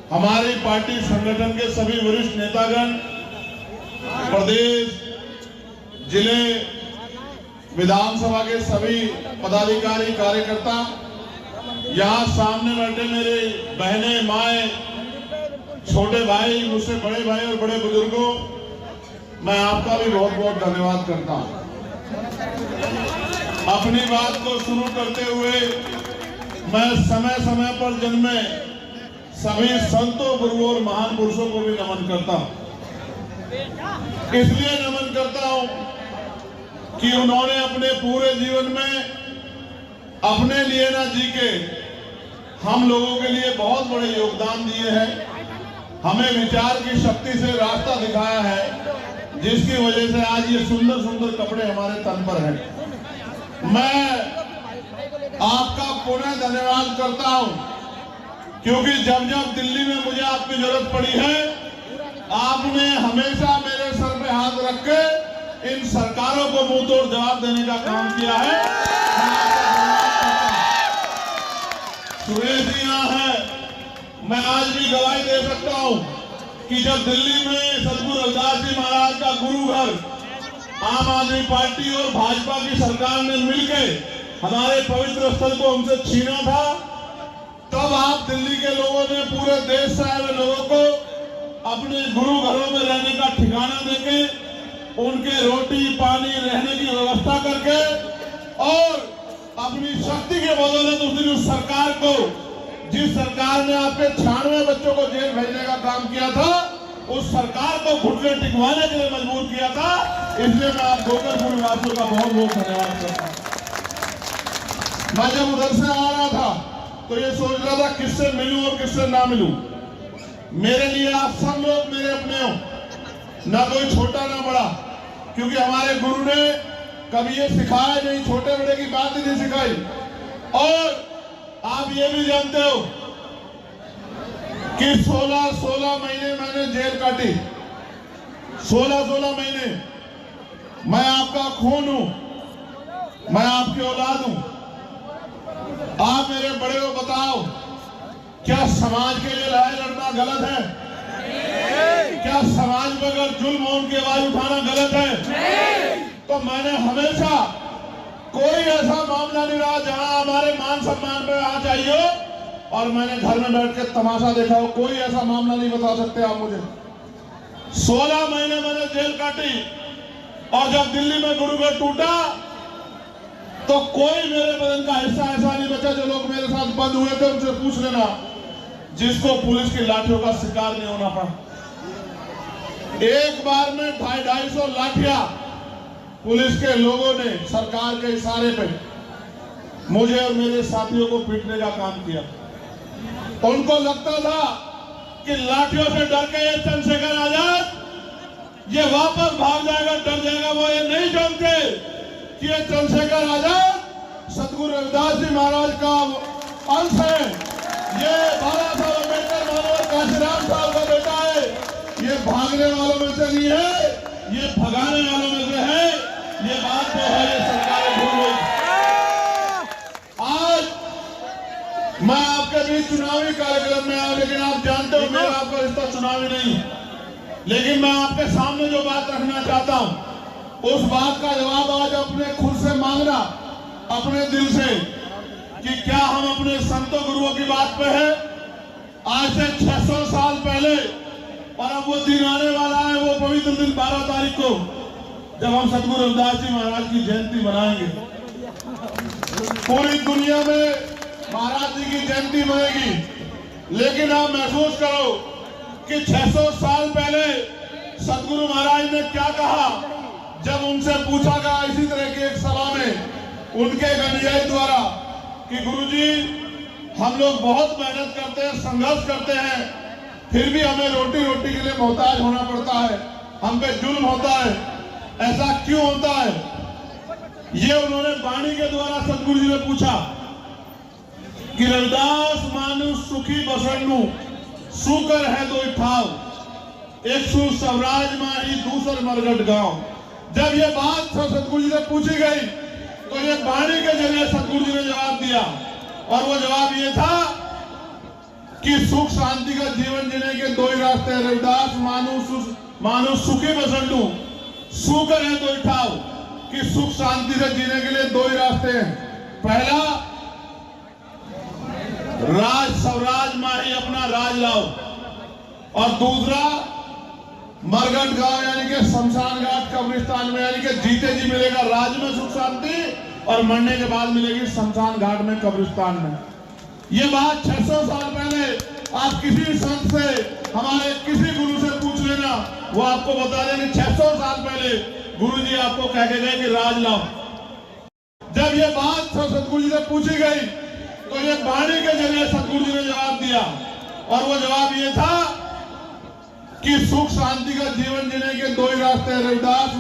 हमारी पार्टी संगठन के सभी वरिष्ठ नेतागण, प्रदेश, जिले, विधानसभा के सभी पदाधिकारी, कार्यकर्ता, यहाँ सामने बैठे मेरे बहनें, माएं, छोटे भाई, मुझसे बड़े भाई और बड़े बुजुर्गों, मैं आपका भी बहुत बहुत धन्यवाद करता हूँ। अपनी बात को शुरू करते हुए मैं समय समय पर जन्मे सभी संतों, गुरुओं और महान पुरुषों को भी नमन करता हूँ। इसलिए नमन करता हूँ कि उन्होंने अपने पूरे जीवन में अपने लिए ना जी के हम लोगों के लिए बहुत बड़े योगदान दिए हैं। हमें विचार की शक्ति से रास्ता दिखाया है, जिसकी वजह से आज ये सुंदर सुंदर कपड़े हमारे तन पर हैं। मैं आपका पुनः धन्यवाद करता हूं, क्योंकि जब जब दिल्ली में मुझे आपकी जरूरत पड़ी है, आपने हमेशा मेरे सर पे हाथ रख के इन सरकारों को मुंह तोड़ जवाब देने का काम किया है। सुरेश जी यहाँ है, मैं आज भी गवाही दे सकता हूं कि जब दिल्ली में सदगुरु रविदास जी महाराज का गुरु घर आम आदमी पार्टी और भाजपा की सरकार ने मिलकर हमारे पवित्र स्थल को हमसे छीना था, तब आप दिल्ली के लोगों ने पूरे देश से आए हुए लोगों को अपने गुरु घरों में रहने का ठिकाना देके, उनके रोटी पानी रहने की व्यवस्था करके और अपनी शक्ति के बदौलत उस दिन उस सरकार को, जिस सरकार ने आपके 96 बच्चों को जेल भेजने का काम किया था, उस सरकार को घुटने टिकवाने के लिए मजबूर किया था। इसलिए मैं आप गोकर्णपुर वासियों का बहुत बहुत धन्यवाद करता हूँ। मैं जब उधर से आ रहा था तो ये सोच रहा था किससे मिलूं और किससे ना मिलूं। मेरे लिए आप सब लोग मेरे अपने हो, ना कोई छोटा ना बड़ा, क्योंकि हमारे गुरु ने कभी ये सिखाया नहीं, छोटे बड़े की बात ही नहीं सिखाई। और आप ये भी जानते हो कि 16 महीने मैंने जेल काटी, 16 महीने। मैं आपका खून हूं, मैं आपकी औलाद हूं। आप मेरे बड़े हो, बताओ क्या समाज के लिए लड़ाई लड़ना गलत है? क्या समाज में अगर जुल्म हो उनकी आवाज उठाना गलत है? तो मैंने हमेशा कोई ऐसा मामला नहीं रहा जहां हमारे मान सम्मान पे आ चाहिए और मैंने घर में बैठ के तमाशा देखा हो। कोई ऐसा मामला नहीं बता सकते आप मुझे। 16 महीने मैंने जेल काटी और जब दिल्ली में गुरुघर टूटा तो कोई मेरे बदन का हिस्सा ऐसा नहीं बचा। जो लोग मेरे साथ बंद हुए थे उनसे पूछ लेना, जिसको पुलिस की लाठियों का शिकार नहीं होना पड़ा। एक बार में 250 लाठियां पुलिस के लोगों ने सरकार के इशारे पे मुझे और मेरे साथियों को पीटने का काम किया। उनको लगता था कि लाठियों से डर के ये चंद्रशेखर आजाद ये वापस भाग जाएगा, डर जाएगा। वो ये नहीं जानते कि ये चंद्रशेखर आजाद सदगुरु रविदास जी महाराज का अंश है। ये बाबा साहब अम्बेडकर मानव काशीराम साहब का बेटा है। ये भागने वालों में से नहीं है, ये भगाने वालों में से है। ये बात तो है, ये सरकारें भूल गई। आज मैं आपके बीच चुनावी कार्यक्रम में आया, लेकिन आप जानते हो मेरा आपका रिश्ता चुनावी नहीं। लेकिन मैं आपके सामने जो बात रखना चाहता हूं, उस बात का जवाब आज अपने खुद से मांगना, अपने दिल से, कि क्या हम अपने संतों गुरुओं की बात पे है। आज से 600 साल पहले, और अब वो दिन आने वाला है, वो पवित्र दिन 12 तारीख को, जब हम सदगुरु रविदास जी महाराज की जयंती मनाएंगे। पूरी दुनिया में महाराज जी की जयंती मनेगी, लेकिन आप महसूस करो कि 600 साल पहले सदगुरु महाराज ने क्या कहा। जब उनसे पूछा गया इसी तरह की एक सभा में उनके एक अनुयायी द्वारा कि गुरुजी, हम लोग बहुत मेहनत करते हैं, संघर्ष करते हैं, फिर भी हमें रोटी के लिए मोहताज होना पड़ता है, हम पे जुल्म होता है, ऐसा क्यों होता है? ये उन्होंने वाणी के द्वारा सदगुरु जी ने पूछा कि रविदास मानुष सुखी बसनु सुकर है दो ठाव, एक सु स्वराज माही दूसर मरगट गांव। जब ये बात सदगुरु जी से पूछी गई तो ये वाणी के जरिए सदगुरु जी ने जवाब दिया, और वो जवाब ये था कि सुख शांति का जीवन जीने के दो ही रास्ते हैं। रविदास मानुष सुखी बसंडू सुख है तो उठाओ कि सुख शांति से जीने के लिए दो ही रास्ते हैं। पहला, राज स्वराज माही अपना राज लाओ, और दूसरा मरघट गांव यानी कि शमशान घाट कब्रिस्तान में, यानी कि जीते जी मिलेगा राज में सुख शांति और मरने के बाद मिलेगी शमशान घाट में कब्रिस्तान में। ये बात 600 साल पहले आप किसी संत से, हमारे किसी गुरु से पूछ लेना, वो आपको बता देंगे 600 साल पहले गुरुजी आपको कह के गए कि राज लाओ। जब ये बात सतगुरु जी से पूछी गई तो ये वाणी के जरिए सतगुरु जी ने जवाब दिया, और वो जवाब ये था कि सुख शांति का जीवन जीने के दो ही रास्ते हैं। रविदास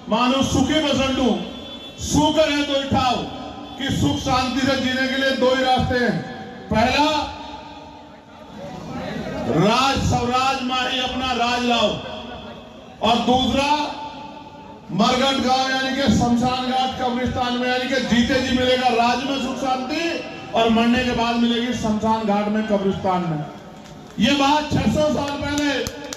मानुष सुखी बसंडू सुख है तो उठाओ कि सुख शांति से जीने के लिए दो ही रास्ते हैं। पहला, राज स्वराज माही अपना राज लाओ, और दूसरा मरघट गांव यानी कि शमशान घाट कब्रिस्तान में, यानी कि जीते जी मिलेगा राज में सुख शांति और मरने के बाद मिलेगी शमशान घाट में कब्रिस्तान में। ये बात 600 साल पहले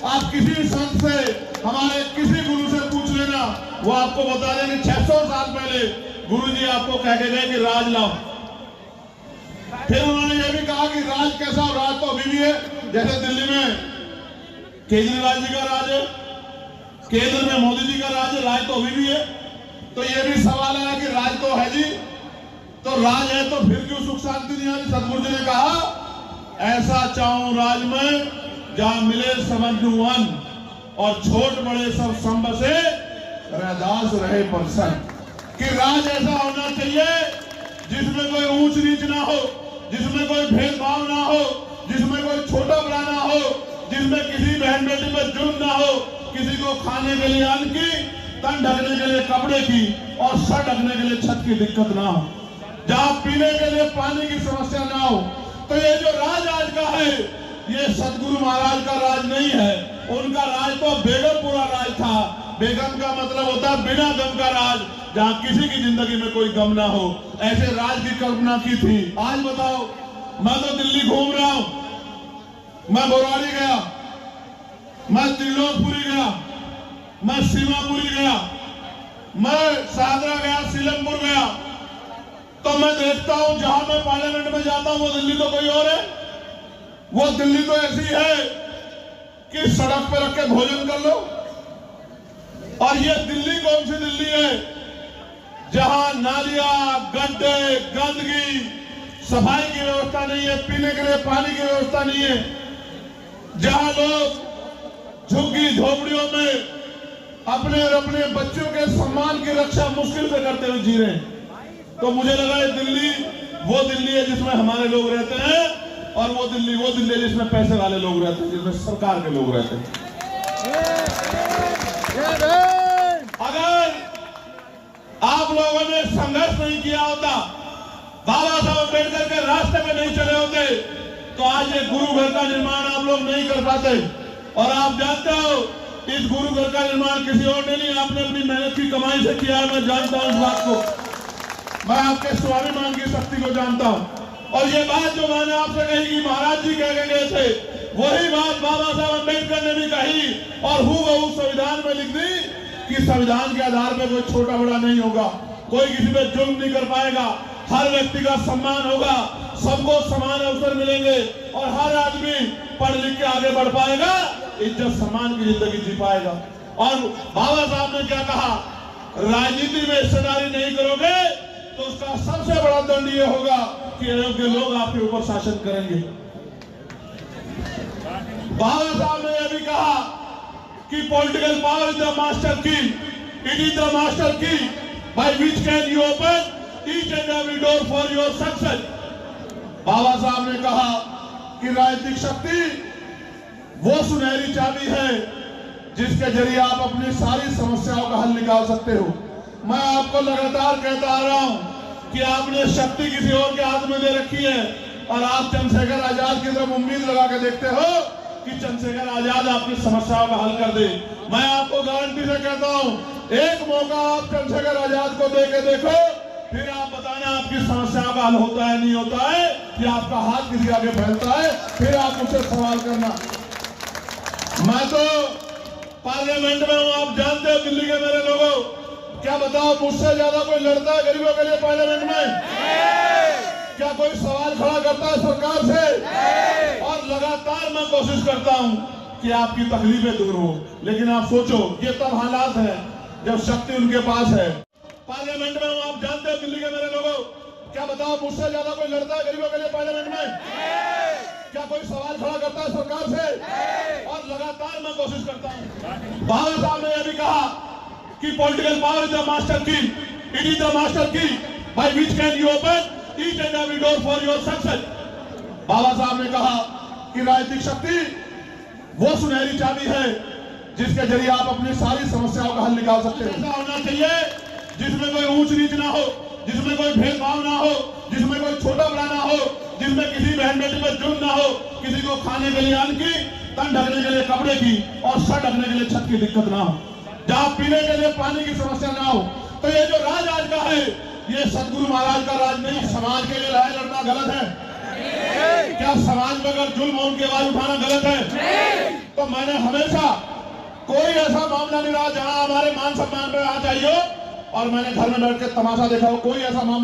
आप किसी संत से, हमारे किसी गुरु से पूछ लेना, वो आपको बता देंगे 600 साल पहले गुरुजी आपको कह के गए कि राज लाओ। फिर उन्होंने ये भी कहा कि राज कैसा, राज तो अभी भी है। जैसे दिल्ली में केजरीवाल जी का राज है, केंद्र में मोदी जी का राज है, राज तो अभी भी है। तो ये भी सवाल है कि राज तो है जी, तो राज है तो फिर क्यों सुख शांति नहीं आ रही? सतगुरु जी ने कहा, ऐसा चाहूं राज में जहां मिले समझू वन, और छोट बड़े सब संब से रैदास रहे प्रसन्न। कि राज ऐसा होना चाहिए जिसमें कोई ऊंच नीच ना हो, जिसमें कोई भेदभाव ना हो, जिसमें कोई छोटा बड़ा ना हो, जिसमें किसी बहन बेटी पर जुर्म ना हो, किसी को खाने के लिए अन्न की, तन ढकने के लिए कपड़े की, और सर ढकने के लिए छत की दिक्कत ना हो, जहां पीने के लिए पानी की समस्या ना हो। तो ये जो राज आज का है, ये सतगुरु महाराज का राज नहीं है। उनका राज तो बेगमपुरा राज था। बेगम का मतलब होता है बिना गम का राज, जहां किसी की जिंदगी में कोई गम ना हो, ऐसे राज की कल्पना की थी। आज बताओ, मैं तो दिल्ली घूम रहा हूं, मैं बोराड़ी गया, मैं त्रिलोकपुरी गया, मैं सीमापुरी गया, मैं सादरा गया, सीलमपुर गया, तो मैं देखता हूं जहां मैं पार्लियामेंट में जाता हूं वो दिल्ली तो कोई और है। वो दिल्ली तो ऐसी है कि सड़क पर रख के भोजन कर लो। और ये दिल्ली कौन सी दिल्ली है जहां नालियां, गड्ढे, गंदगी, सफाई की व्यवस्था नहीं है, पीने के लिए पानी की व्यवस्था नहीं है, जहां लोग झुग्गी झोपड़ियों में अपने और अपने बच्चों के सम्मान की रक्षा मुश्किल से करते हुए जी रहे हैं। तो मुझे लगा ये दिल्ली वो दिल्ली है जिसमें हमारे लोग रहते हैं, और वो दिल्ली है जिसमें पैसे वाले लोग रहते हैं, जिसमें सरकार के लोग रहते हैं। अगर आप लोगों ने संघर्ष नहीं किया होता, बाबा साहब अम्बेडकर के रास्ते में नहीं चले होते, तो आज ये गुरु घर का निर्माण आप लोग नहीं कर पाते। और आप जानते हो, इस गुरु घर का निर्माण किसी और ने नहीं, आपने अपनी मेहनत की कमाई से किया है। मैं जानता हूं इस बात को, मैं आपके स्वाभिमान की शक्ति को जानता हूं। और ये बात जो मैंने आपसे कही कि महाराज जी कह के गए थे, वही बात बाबा साहब अम्बेडकर ने भी कही, और हूबहू संविधान में लिख दी कि संविधान के आधार पर कोई छोटा बड़ा नहीं होगा, कोई किसी पे जुल्म नहीं कर पाएगा, हर व्यक्ति का सम्मान होगा, सबको समान अवसर मिलेंगे, और हर आदमी पढ़ लिख के आगे बढ़ पाएगा, इज्जत सम्मान की जिंदगी जी पाएगा। और बाबा साहब ने क्या कहा, राजनीति में हिस्सेदारी नहीं करोगे तो उसका सबसे बड़ा दंड ये होगा कि अयोग्य लोग आपके ऊपर शासन करेंगे। बाबा साहब ने यह भी कहा कि political power is the master key, it is the master key by which can you open each and every door for your success. Baba Saheb ने कहा कि राजनीतिक शक्ति वो सुनहरी चाबी है जिसके जरिए आप अपनी सारी समस्याओं का हल निकाल सकते हो। मैं आपको लगातार कहता आ रहा हूं कि आपने शक्ति किसी और के हाथ में दे रखी है, और आप चंद्रशेखर आजाद की तरफ उम्मीद लगा के देखते हो कि चंद्रशेखर आजाद आपकी समस्याओं का हल कर दे। मैं आपको गारंटी से कहता हूं, एक मौका आप चंद्रशेखर आजाद को दे के देखो, फिर आप बताना आपकी की समस्याओं का हल होता है नहीं होता है, कि आपका हाथ किसी आगे फैलता है, फिर आप मुझसे सवाल करना। मैं तो पार्लियामेंट में हूं, आप जानते हो दिल्ली के मेरे लोगों, क्या बताओ मुझसे ज्यादा कोई लड़ता है गरीबों के लिए पार्लियामेंट में? क्या कोई सवाल खड़ा करता है सरकार से? और लगातार मैं कोशिश करता हूं कि आपकी तकलीफें दूर हो, लेकिन आप सोचो ये तब हालात है जब शक्ति उनके पास है। पार्लियामेंट में हूं, आप जानते हो दिल्ली के मेरे लोगों, क्या बताओ मुझसे ज्यादा कोई लड़ता है गरीबों के लिए पार्लियामेंट में? क्या कोई सवाल खड़ा करता है सरकार से? और लगातार मैं कोशिश करता हूं। बाबा साहब ने यह भी कहा कि political power is the master key, it is the master key by which can you open each and every door for your success. Baba Saheb ने कहा कि राजनीतिक शक्ति वो सुनहरी चाबी है जिसके जरिए आप अपनी सारी समस्याओं का हल निकाल सकते हैं। ऐसा होना चाहिए जिसमें कोई ऊंच नीच ना हो, जिसमें कोई भेदभाव ना हो, जिसमें कोई छोटा बड़ा ना हो, जिसमें किसी बहन बेटी पर जुर्म ना हो, किसी को खाने के लिए अन्न की, तन ढकने के लिए कपड़े की और सर ढकने के लिए छत की दिक्कत ना हो, जहां पीने के लिए पानी की समस्या ना हो। तो ये जो राज आज का है, ये सदगुरु महाराज का राज नहीं। समाज के लिए लड़ाई लड़ना गलत है? क्या समाज में अगर जुल्म हो उनकी आवाज उठाना गलत है? तो मैंने हमेशा कोई ऐसा मामला नहीं रहा जहां हमारे मान सम्मान पर आ चाहिए और मैंने घर में बैठ के तमाशा देखा हो, कोई ऐसा मामला